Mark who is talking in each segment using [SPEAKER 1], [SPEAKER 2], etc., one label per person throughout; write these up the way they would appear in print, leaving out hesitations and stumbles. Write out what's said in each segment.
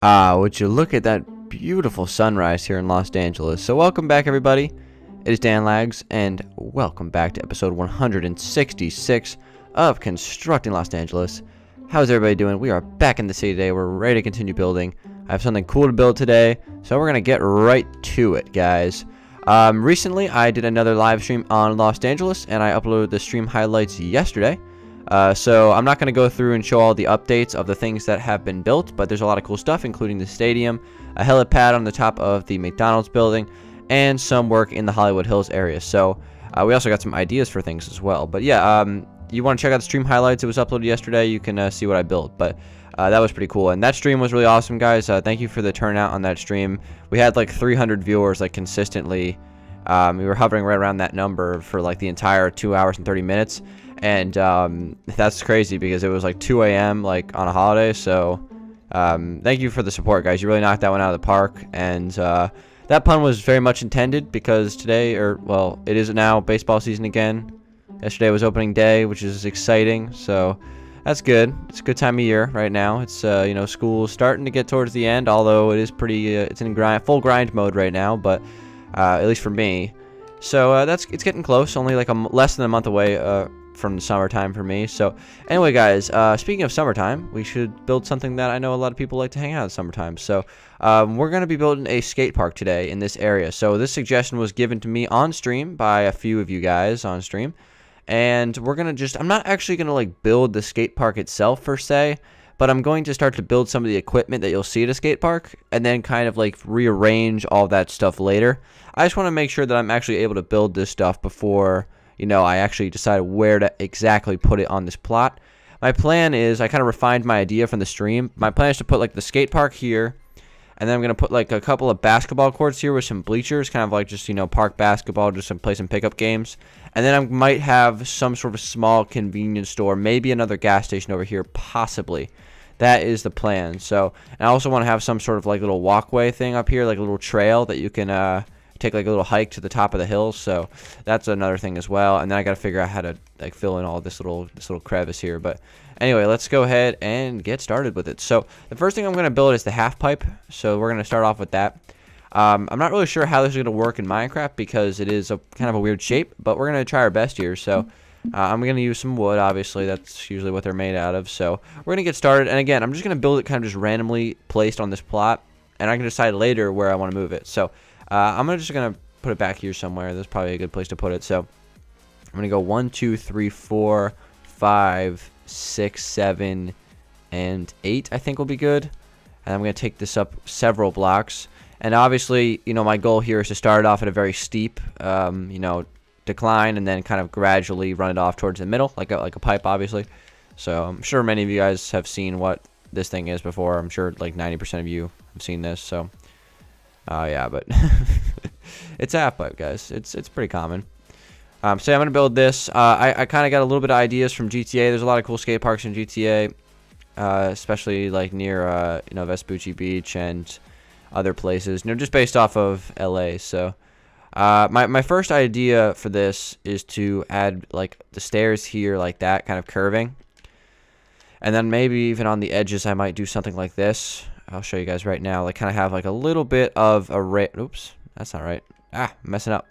[SPEAKER 1] Would you look at that beautiful sunrise here in Los Angeles. So welcome back, everybody. It is Dan Lags, and welcome back to episode 166 of Constructing Los Angeles. How's everybody doing? We are back in the city today. We're ready to continue building. I have something cool to build today, so we're going to get right to it, guys. Recently, I did another live stream on Los Angeles, and I uploaded the stream highlights yesterday. So I'm not going to go through and show all the updates of the things that have been built, but there's a lot of cool stuff, including the stadium, a helipad on the top of the McDonald's building, and some work in the Hollywood Hills area. So we also got some ideas for things as well. But yeah, you want to check out the stream highlights. It was uploaded yesterday. You can see what I built. But that was pretty cool. And that stream was really awesome, guys. Thank you for the turnout on that stream. We had like 300 viewers like consistently. We were hovering right around that number for like the entire 2 hours and 30 minutes. And that's crazy because it was like 2 a.m. like on a holiday. So thank you for the support, guys. You really knocked that one out of the park. And that pun was very much intended because today, well, it is now baseball season again. Yesterday was opening day, which is exciting. So that's good. It's a good time of year right now. It's you know, school's starting to get towards the end, although it is pretty it's in full grind mode right now, but at least for me. So it's getting close. Only like less than a month away from the summertime for me. So anyway, guys, speaking of summertime, we should build something that I know a lot of people like to hang out in summertime. So we're going to be building a skate park today in this area. So this suggestion was given to me on stream by a few of you guys on stream. And we're going to I'm not actually going to like build the skate park itself per se, but I'm going to start to build some of the equipment that you'll see at a skate park and then kind of like rearrange all that stuff later. I just want to make sure that I'm actually able to build this stuff before, you know, I actually decide where to exactly put it on this plot. My plan is, I kind of refined my idea from the stream. My plan is to put like the skate park here, and then I'm going to put like a couple of basketball courts here with some bleachers, kind of like just, you know, park basketball, just play some pickup games. And then I might have some sort of small convenience store, maybe another gas station over here, possibly. That is the plan. So, and I also want to have some sort of like little walkway thing up here, like a little trail that you can take like a little hike to the top of the hill. So that's another thing as well. And then I got to figure out how to like fill in all this little crevice here. But anyway, let's go ahead and get started with it. So the first thing I'm going to build is the half pipe. So we're going to start off with that. I'm not really sure how this is going to work in Minecraft because it is a kind of a weird shape, but we're going to try our best here. So I'm going to use some wood, obviously. That's usually what they're made out of. So we're going to get started. And again, I'm just going to build it kind of just randomly placed on this plot, and I can decide later where I want to move it. So I'm just going to put it back here somewhere. That's probably a good place to put it. So I'm going to go 1, 2, 3, 4, 5, 6, 7, and 8, I think will be good. And I'm going to take this up several blocks. And obviously, you know, my goal here is to start off at a very steep, you know, decline, and then kind of gradually run it off towards the middle, like a pipe, obviously. So I'm sure many of you guys have seen what this thing is before. I'm sure like 90% of you have seen this. So yeah, but it's a half pipe, guys. It's pretty common. So I'm gonna build this. I kind of got a little bit of ideas from GTA. There's a lot of cool skate parks in GTA, especially like near you know, Vespucci Beach and other places, you know, just based off of LA. So my first idea for this is to add like the stairs here like that, kind of curving, and then maybe even on the edges I might do something like this. I'll show you guys right now, like kind of have like a little bit of a oops, that's not right. I'm messing up.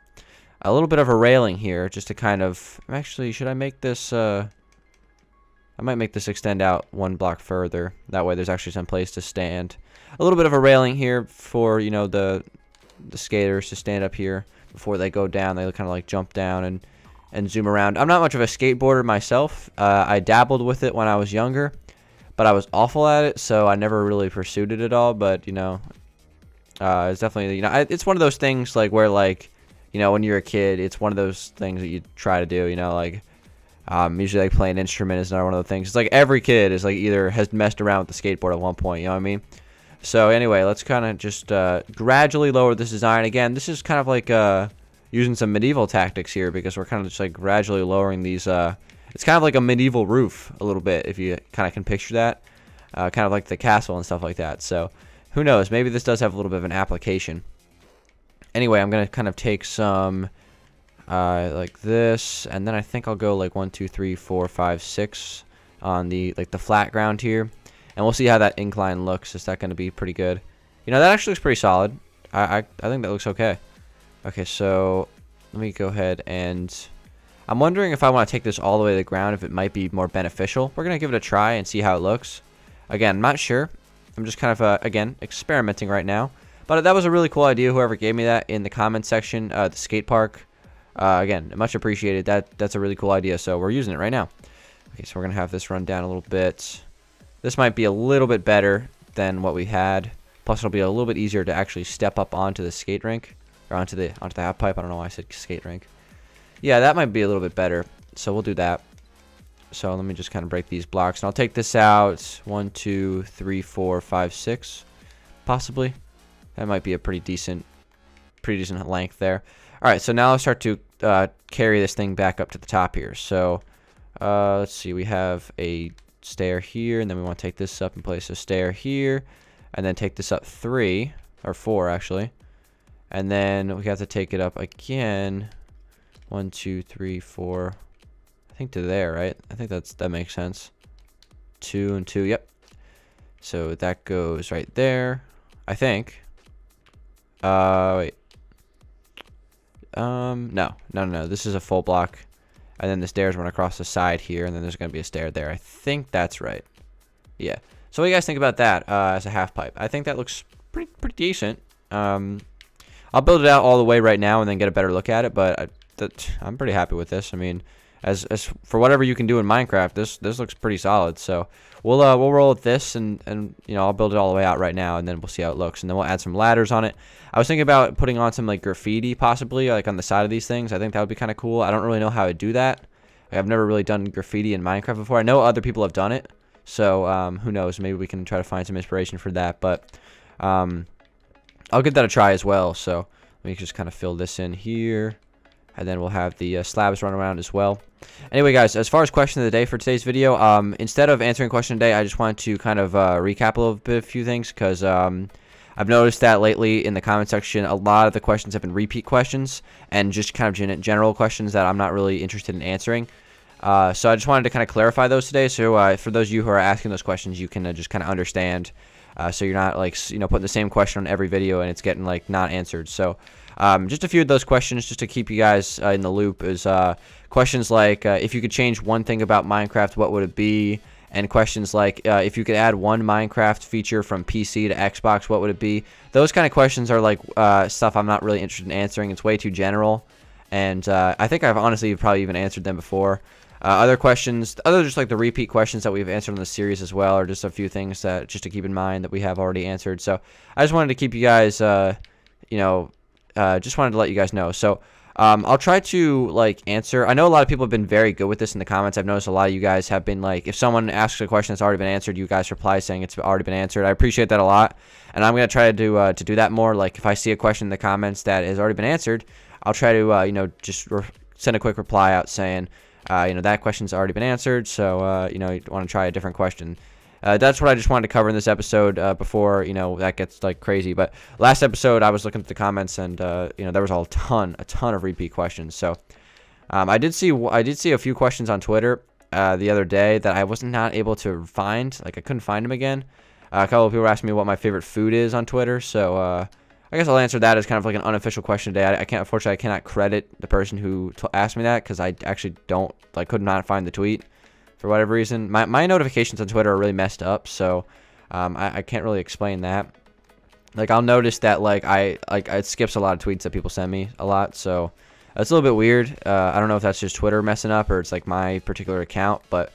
[SPEAKER 1] A little bit of a railing here just to kind of, actually, should I make this I might make this extend out one block further. That way there's actually some place to stand. A little bit of a railing here for, you know, the skaters to stand up here before they go down. They kind of like jump down and zoom around. I'm not much of a skateboarder myself. I dabbled with it when I was younger, but I was awful at it, so I never really pursued it at all. But, you know, it's definitely, you know, it's one of those things like where, like, you know, when you're a kid, it's one of those things that you try to do, you know, like, usually like playing an instrument is another one of the things. It's like every kid is like either has messed around with the skateboard at one point, you know what I mean? So anyway, let's kind of just gradually lower this design. Again, this is kind of like using some medieval tactics here because we're kind of just like gradually lowering these. It's kind of like a medieval roof a little bit, if you kind of can picture that. Kind of like the castle and stuff like that. So who knows? Maybe this does have a little bit of an application. Anyway, I'm going to kind of take some like this, and then I think I'll go like 1, 2, 3, 4, 5, 6 on the like the flat ground here. and we'll see how that incline looks. Is that going to be pretty good? You know, that actually looks pretty solid. I think that looks okay. Okay, so let me go ahead and I'm wondering if I want to take this all the way to the ground, if it might be more beneficial. We're going to give it a try and see how it looks. Again, I'm not sure. I'm just kind of, again, experimenting right now. But that was a really cool idea, whoever gave me that in the comment section, the skate park. Again, much appreciated. That's a really cool idea, so we're using it right now. Okay, so we're going to have this run down a little bit. This might be a little bit better than what we had. Plus, it'll be a little bit easier to actually step up onto the skate rink. Or onto the half pipe. I don't know why I said skate rink. Yeah, that might be a little bit better. So we'll do that. So let me just kind of break these blocks. And I'll take this out. 1, 2, 3, 4, 5, 6. Possibly. That might be a pretty decent length there. Alright, so now I'll start to carry this thing back up to the top here. So, let's see. We have a stair here. And then we want to take this up and place a stair here. And then take this up 3. Or 4, actually. And then we have to take it up again. 1, 2, 3, 4. I think to there, right? I think that makes sense. 2 and 2. Yep. So that goes right there, I think. Wait. No. This is a full block. And then the stairs run across the side here, and then there's going to be a stair there. I think that's right. Yeah. So what do you guys think about that as a half pipe? I think that looks pretty decent. I'll build it out all the way right now and then get a better look at it, but I'm pretty happy with this. I mean, as for whatever you can do in Minecraft, this looks pretty solid. So we'll roll with this, and you know, I'll build it all the way out right now, and then we'll see how it looks, and then we'll add some ladders on it. I was thinking about putting on some like graffiti, possibly like on the side of these things. I think that would be kind of cool. I don't really know how to do that. Like, I've never really done graffiti in Minecraft before. I know other people have done it, so who knows? Maybe we can try to find some inspiration for that. But I'll give that a try as well. So let me just kind of fill this in here. And then we'll have the slabs run around as well. Anyway, guys, as far as question of the day for today's video, instead of answering question of the day, I just wanted to kind of recap a little bit of a few things. Because I've noticed that lately in the comment section, a lot of the questions have been repeat questions. And just kind of general questions that I'm not really interested in answering. So I just wanted to kind of clarify those today. So for those of you who are asking those questions, you can just kind of understand. So you're not like, you know, putting the same question on every video and it's getting like not answered. So just a few of those questions just to keep you guys in the loop is questions like if you could change one thing about Minecraft, what would it be? And questions like if you could add one Minecraft feature from PC to Xbox, what would it be? Those kind of questions are like stuff I'm not really interested in answering. It's way too general. And I think I've honestly probably even answered them before. Other questions, just like the repeat questions that we've answered on the series as well, are just a few things that just to keep in mind that we have already answered. So I just wanted to keep you guys, you know, just wanted to let you guys know. So I'll try to like answer. I know a lot of people have been very good with this in the comments. I've noticed a lot of you guys have been like, if someone asks a question that's already been answered, you guys reply saying it's already been answered. I appreciate that a lot, and I'm gonna try to do that more. Like if I see a question in the comments that has already been answered, I'll try to you know, just send a quick reply out saying, you know, that question's already been answered, so you know, you want to try a different question. That's what I just wanted to cover in this episode before, you know, that gets like crazy. But last episode I was looking at the comments, and you know, there was a ton of repeat questions. So I did see a few questions on Twitter the other day that I was not able to find. Like I couldn't find them again. A couple of people asked me what my favorite food is on Twitter, so I guess I'll answer that as kind of like an unofficial question today. Unfortunately, I cannot credit the person who asked me that because I actually could not find the tweet for whatever reason. My notifications on Twitter are really messed up, so I can't really explain that. Like I'll notice that it skips a lot of tweets that people send me a lot, so it's a little bit weird. I don't know if that's just Twitter messing up or it's like my particular account, but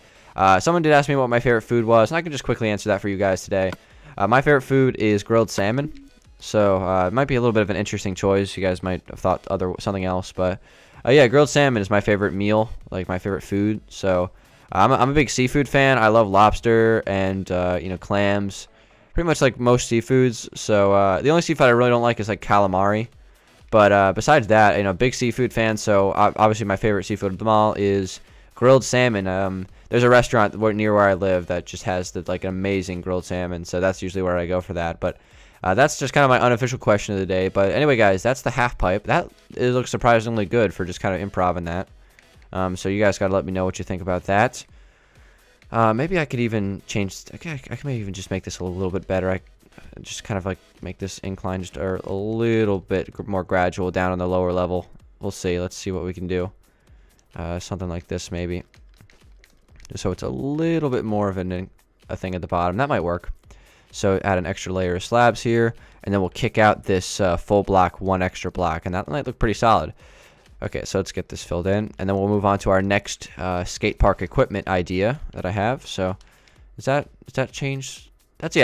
[SPEAKER 1] someone did ask me what my favorite food was, and I can just quickly answer that for you guys today. My favorite food is grilled salmon. So it might be a little bit of an interesting choice. You guys might have thought something else, but yeah, grilled salmon is my favorite meal, like my favorite food. So I'm a big seafood fan. I love lobster and you know, clams, pretty much like most seafoods. So the only seafood I really don't like is like calamari. But besides that, you know, big seafood fan. So obviously my favorite seafood of them all is grilled salmon. There's a restaurant near where I live that just has like amazing grilled salmon. So that's usually where I go for that. But that's just kind of my unofficial question of the day. But anyway, guys, that's the half pipe. It looks surprisingly good for just kind of improv in that. So you guys got to let me know what you think about that. Maybe I could even change. Okay, I can maybe even just make this a little bit better. I just kind of like make this incline just a little bit more gradual down on the lower level. We'll see. Let's see what we can do. Something like this maybe. So it's a little bit more of a thing at the bottom. That might work. So add an extra layer of slabs here, and then we'll kick out this full block, one extra block, and that might look pretty solid. Okay, so let's get this filled in, and then we'll move on to our next skate park equipment idea that I have. So is that changed? That's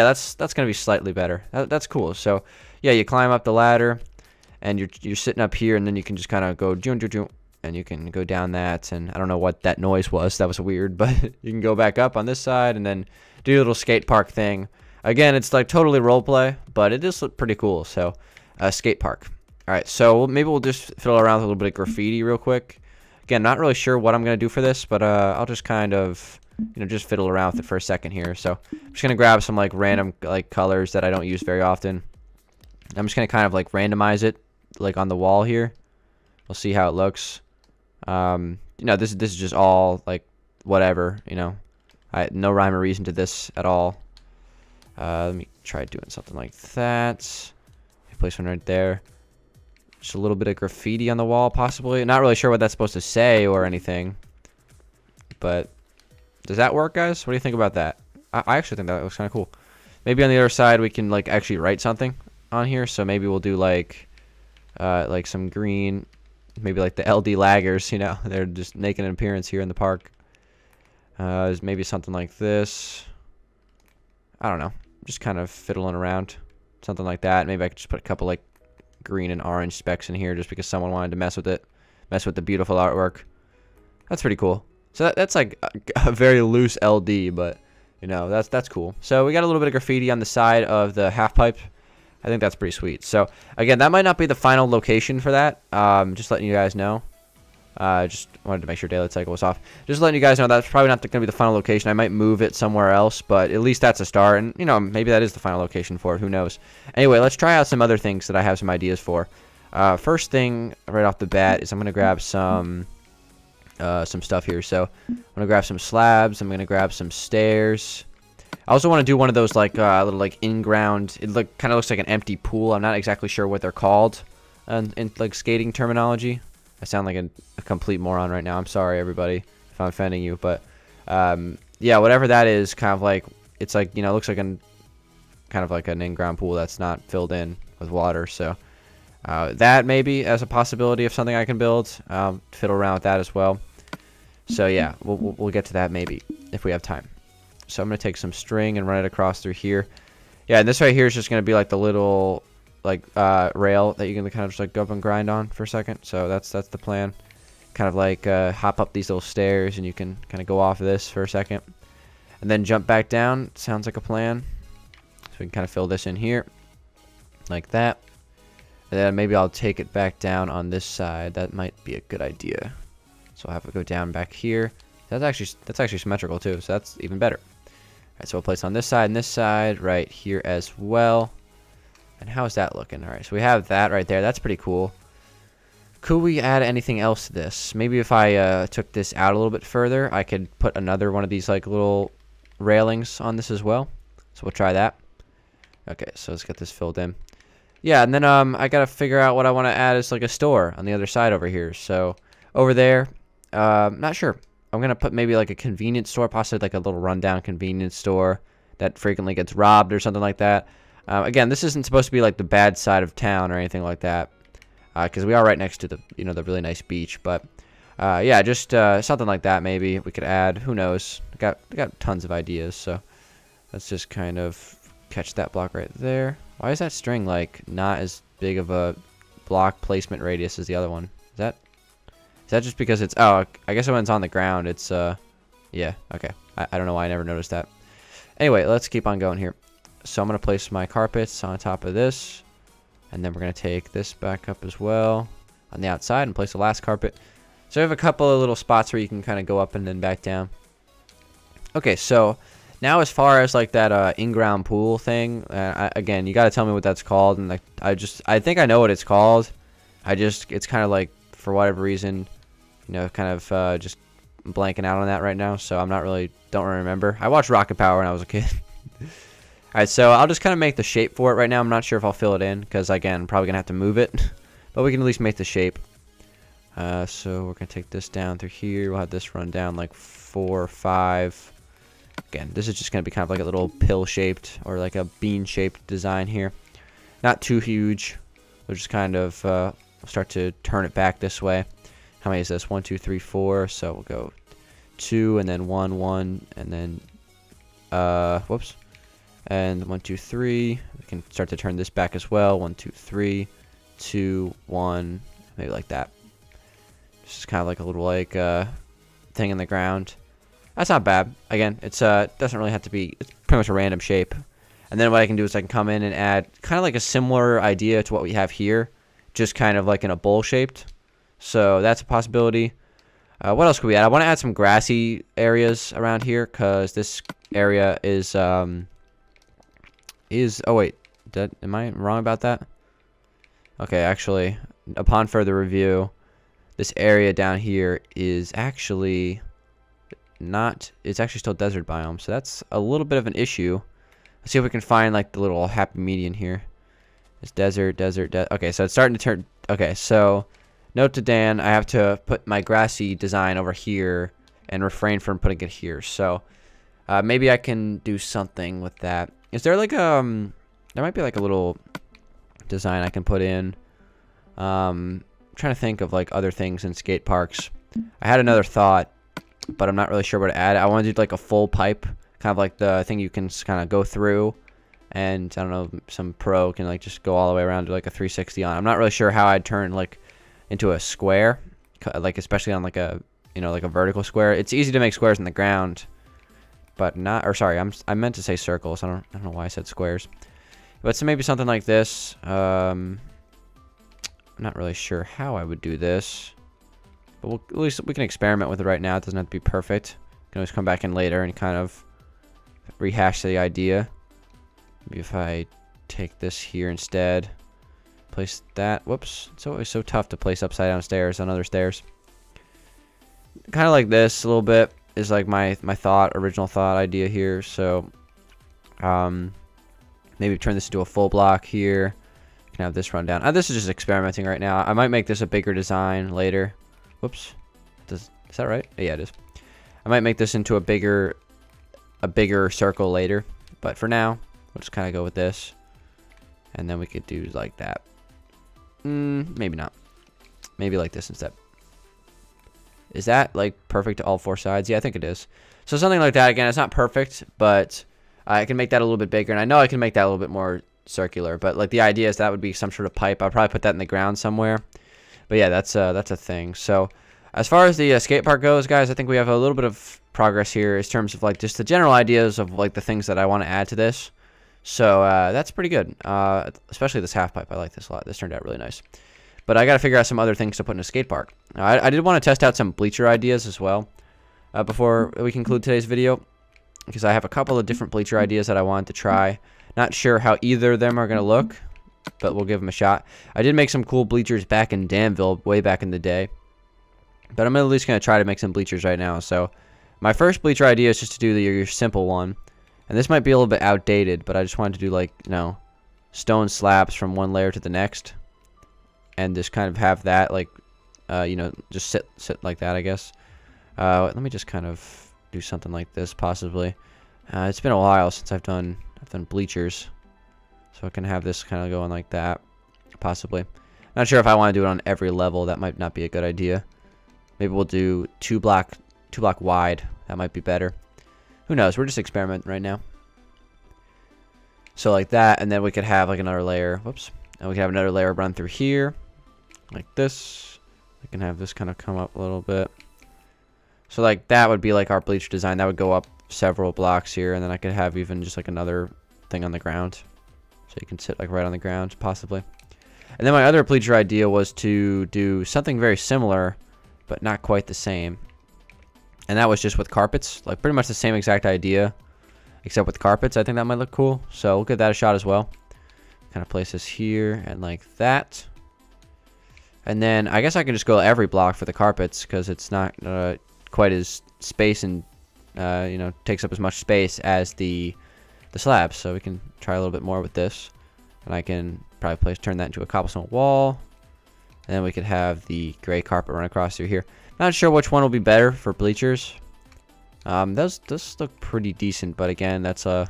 [SPEAKER 1] gonna be slightly better. That's cool. So yeah, you climb up the ladder, and you're sitting up here, and then you can just kind of go and you can go down that, and I don't know what that noise was. That was weird, but you can go back up on this side and then do a little skate park thing. Again, it's like totally roleplay, but it does look pretty cool. So skate park. All right, so maybe we'll just fiddle around with a little bit of graffiti real quick. Again, not really sure what I'm gonna do for this, but I'll just kind of, just fiddle around with it for a second here. So I'm just gonna grab some like random like colors that I don't use very often. I'm just gonna kind of like randomize it like on the wall here. We'll see how it looks. This is just all like whatever, no rhyme or reason to this at all. Let me try doing something like that. Place one right there. Just a little bit of graffiti on the wall, possibly. Not really sure what that's supposed to say or anything. But does that work, guys? What do you think about that? I actually think that looks kind of cool. Maybe on the other side we can like actually write something on here. So maybe we'll do like some green, maybe like the LD laggers. They're just making an appearance here in the park. Maybe something like this. I don't know. Just kind of fiddling around, something like that. Maybe I could just put a couple like green and orange specks in here just because someone wanted to mess with it, mess with the beautiful artwork. That's pretty cool. So that's like a very loose LD, but that's cool. So we got a little bit of graffiti on the side of the half pipe. I think that's pretty sweet. So again, that might not be the final location for that. Just letting you guys know. Just wanted to make sure daylight cycle was off. Just letting you guys know that's probably not going to be the final location. I might move it somewhere else, but at least that's a start. And, maybe that is the final location for it. Who knows? Anyway, let's try out some other things that I have some ideas for. First thing right off the bat is I'm going to grab some stuff here. So I'm going to grab some slabs. I'm going to grab some stairs. I also want to do one of those like little like in-ground. It kind of looks like an empty pool. I'm not exactly sure what they're called in like skating terminology. I sound like a complete moron right now. I'm sorry, everybody, if I'm offending you. But, yeah, whatever that is, kind of like, it's like, looks like kind of like an in-ground pool that's not filled in with water. So, that maybe as a possibility of something I can build. Fiddle around with that as well. So, yeah, we'll get to that maybe if we have time. So, I'm going to take some string and run it across through here. Yeah, and this right here is just going to be like the little rail that you're gonna kind of just like go up and grind on for a second. So that's the plan. Kind of like hop up these little stairs, and you can kind of go off of this for a second, and then jump back down. Sounds like a plan. So we can kind of fill this in here, like that, and then maybe I'll take it back down on this side. That might be a good idea. So I'll have it go down back here. That's actually symmetrical too, so that's even better. All right, so we'll place on this side and this side right here as well. And how is that looking? All right, so we have that right there. That's pretty cool. Could we add anything else to this? Maybe if I took this out a little bit further, I could put another one of these like little railings on this as well. So we'll try that. Okay, so let's get this filled in. Yeah, and then I gotta figure out what I want to add as like a store on the other side over here. So over there, not sure. I'm gonna put maybe like a convenience store, possibly like a little rundown convenience store that frequently gets robbed or something like that. Again, this isn't supposed to be like the bad side of town or anything like that, because we are right next to the the really nice beach. But yeah, just something like that maybe we could add. Who knows? We got tons of ideas. So let's just kind of catch that block right there. Why is that string like not as big of a block placement radius as the other one? Is that just because it's I guess when it's on the ground it's yeah, okay. I don't know why I never noticed that. Anyway, let's keep on going here. So I'm going to place my carpets on top of this, and then we're going to take this back up as well on the outside and place the last carpet. So we have a couple of little spots where you can kind of go up and then back down. Okay, so now as far as like that in-ground pool thing, again, you got to tell me what that's called, and like I think I know what it's called. It's kind of like, for whatever reason, kind of just blanking out on that right now, so don't really remember. I watched Rocket Power when I was a kid. Alright, so I'll just kind of make the shape for it right now. I'm not sure if I'll fill it in, because again, I'm probably going to have to move it. But we can at least make the shape. So we're going to take this down through here. We'll have this run down like 4 or 5. Again, this is just going to be kind of like a little pill-shaped or like a bean-shaped design here. Not too huge. We'll just kind of start to turn it back this way. How many is this? 1, 2, 3, 4. So we'll go 2 and then 1, 1, and then whoops. And 1, 2, 3. We can start to turn this back as well. 1, 2, 3, 2, 1, maybe like that. This is kind of like a little like thing in the ground. That's not bad. Again, it's doesn't really have to be. It's pretty much a random shape. And then what I can do is I can come in and add kind of like a similar idea to what we have here, just kind of like in a bowl shaped. So that's a possibility. What else could we add? I want to add some grassy areas around here because this area is oh wait, am I wrong about that? Okay, actually, upon further review, this area down here is actually not. It's actually still desert biome, so that's a little bit of an issue. Let's see if we can find like the little happy median here. It's desert. Okay, so it's starting to turn. Okay, so note to Dan, I have to put my grassy design over here and refrain from putting it here. So maybe I can do something with that. Is there like there might be like a little design I can put in. I'm trying to think of like other things in skate parks. I had another thought, but I'm not really sure what to add. I want to do like a full pipe, kind of like the thing you can kind of go through, and I don't know, some pro can like just go all the way around to like a 360 on. I'm not really sure how I'd turn like into a square, like especially on like a like a vertical square. It's easy to make squares in the ground, but not. Or sorry, I meant to say circles. I don't know why I said squares. But so maybe something like this. I'm not really sure how I would do this, but at least we can experiment with it right now. It doesn't have to be perfect. We can always come back in later and kind of rehash the idea. Maybe if I take this here instead, place that. Whoops! It's always so tough to place upside down stairs on other stairs. Kind of like this a little bit is like my original thought idea here. So maybe turn this into a full block here. Can have this run down. This is just experimenting right now. I might make this a bigger design later. Whoops. Is that right? Yeah, it is. I might make this into a bigger circle later, but for now, we'll just kind of go with this, and then we could do like that. Maybe not. Maybe like this instead. Is that like perfect to all 4 sides? Yeah, I think it is. So something like that. Again, it's not perfect, but I can make that a little bit bigger, and I know I can make that a little bit more circular, but like the idea is that would be some sort of pipe. I'll probably put that in the ground somewhere. But yeah, that's a thing. So as far as the skate park goes, guys, I think we have a little bit of progress here in terms of like just the general ideas of like the things that I want to add to this. So that's pretty good. Especially this half pipe. I like this a lot. This turned out really nice. But I got to figure out some other things to put in a skate park. I did want to test out some bleacher ideas as well before we conclude today's video, because I have a couple of different bleacher ideas that I wanted to try. Not sure how either of them are going to look, but we'll give them a shot. I did make some cool bleachers back in Danville way back in the day, but I'm at least going to try to make some bleachers right now. So my first bleacher idea is just to do your simple one, and this might be a little bit outdated, but I just wanted to do like, stone slabs from one layer to the next, and just kind of have that like, just sit like that, I guess. Let me just kind of do something like this possibly. It's been a while since I've done bleachers, so I can have this kind of going like that, possibly. Not sure if I want to do it on every level. That might not be a good idea. Maybe we'll do two block wide. That might be better. Who knows? We're just experimenting right now. So like that, and then we could have like another layer. Whoops. And we can have another layer run through here, like this. I can have this kind of come up a little bit. So like that would be like our bleacher design. That would go up several blocks here, and then I could have even just like another thing on the ground, so you can sit like right on the ground possibly. And then my other bleacher idea was to do something very similar but not quite the same, and that was just with carpets, like pretty much the same exact idea except with carpets. I think that might look cool, so we'll give that a shot as well. Kind of place this here and like that, and then I guess I can just go every block for the carpets because it's not quite as space and you know, takes up as much space as the slabs. So we can try a little bit more with this, and I can probably turn that into a cobblestone wall, and then we could have the gray carpet run across through here. Not sure which one will be better for bleachers. Those look pretty decent, but again, that's a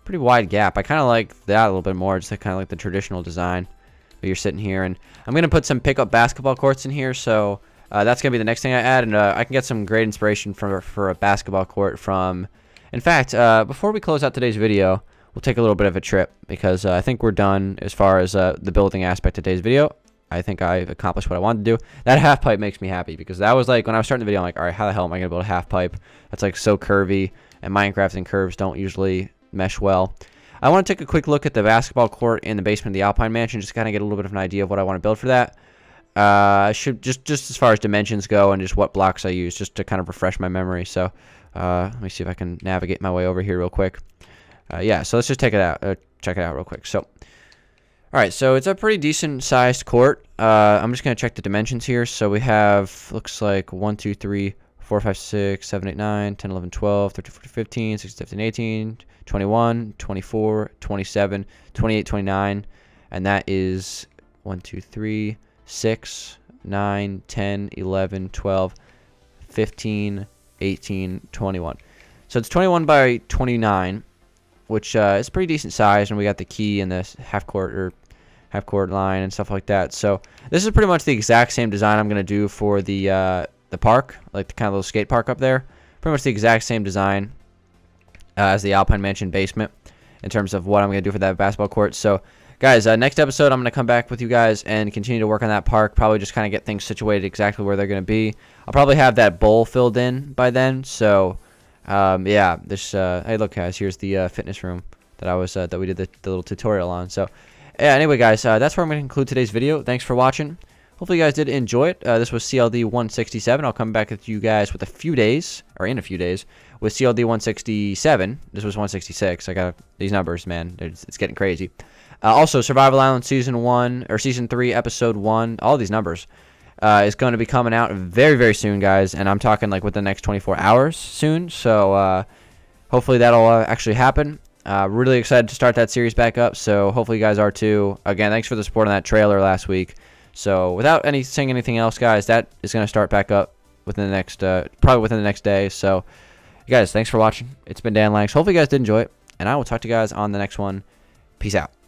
[SPEAKER 1] pretty wide gap. I kind of like that a little bit more, just kind of like the traditional design. But you're sitting here, and I'm gonna put some pickup basketball courts in here, so that's gonna be the next thing I add, and I can get some great inspiration for a basketball court from. In fact, before we close out today's video, we'll take a little bit of a trip, because I think we're done as far as the building aspect of today's video. I think I've accomplished what I wanted to do. That half pipe makes me happy, because that was like, when I was starting the video, I'm like, all right, how the hell am I gonna build a half pipe that's like so curvy, and Minecraft and curves don't usually mesh well. I want to take a quick look at the basketball court in the basement of the Alpine Mansion, just kind of get a little bit of an idea of what I want to build for that. I should just as far as dimensions go, and just what blocks I use, just to kind of refresh my memory. So let me see if I can navigate my way over here real quick. Yeah, so let's just take it out, check it out real quick. So alright, so it's a pretty decent sized court. I'm just going to check the dimensions here. So we have, looks like 1, 2, 3, 4, 5, 6, 7, 8, 9, 10, 11, 12, 13, 14, 15, 16, 17, 18, 21, 24, 27, 28, 29. And that is 1, 2, 3, 6, 9, 10, 11, 12, 15, 18, 21. So it's 21 by 29, which is pretty decent size, and we got the key and the half court line and stuff like that. So this is pretty much the exact same design I'm gonna do for the park, like the kind of little skate park up there. Pretty much the exact same design as the Alpine Mansion basement in terms of what I'm gonna do for that basketball court. So guys, next episode I'm gonna come back with you guys and continue to work on that park. Probably just kind of get things situated exactly where they're gonna be. I'll probably have that bowl filled in by then. So yeah, this hey, look guys, here's the fitness room that we did the little tutorial on. So yeah, anyway guys, that's where I'm gonna conclude today's video. Thanks for watching. Hopefully you guys did enjoy it. This was CLD 167. I'll come back with you guys with in a few days with CLD 167. This was 166. I got these numbers, man. It's getting crazy. Also, Survival Island Season 1 or Season 3 Episode 1. All these numbers is going to be coming out very, very soon, guys. And I'm talking like within the next 24 hours soon. So hopefully that'll actually happen. Really excited to start that series back up. So hopefully you guys are too. Again, thanks for the support on that trailer last week. So without saying anything else, guys, that is going to start back up within the next, probably within the next day. So, you guys, thanks for watching. It's been Dan Langs. Hopefully you guys did enjoy it, and I will talk to you guys on the next one. Peace out.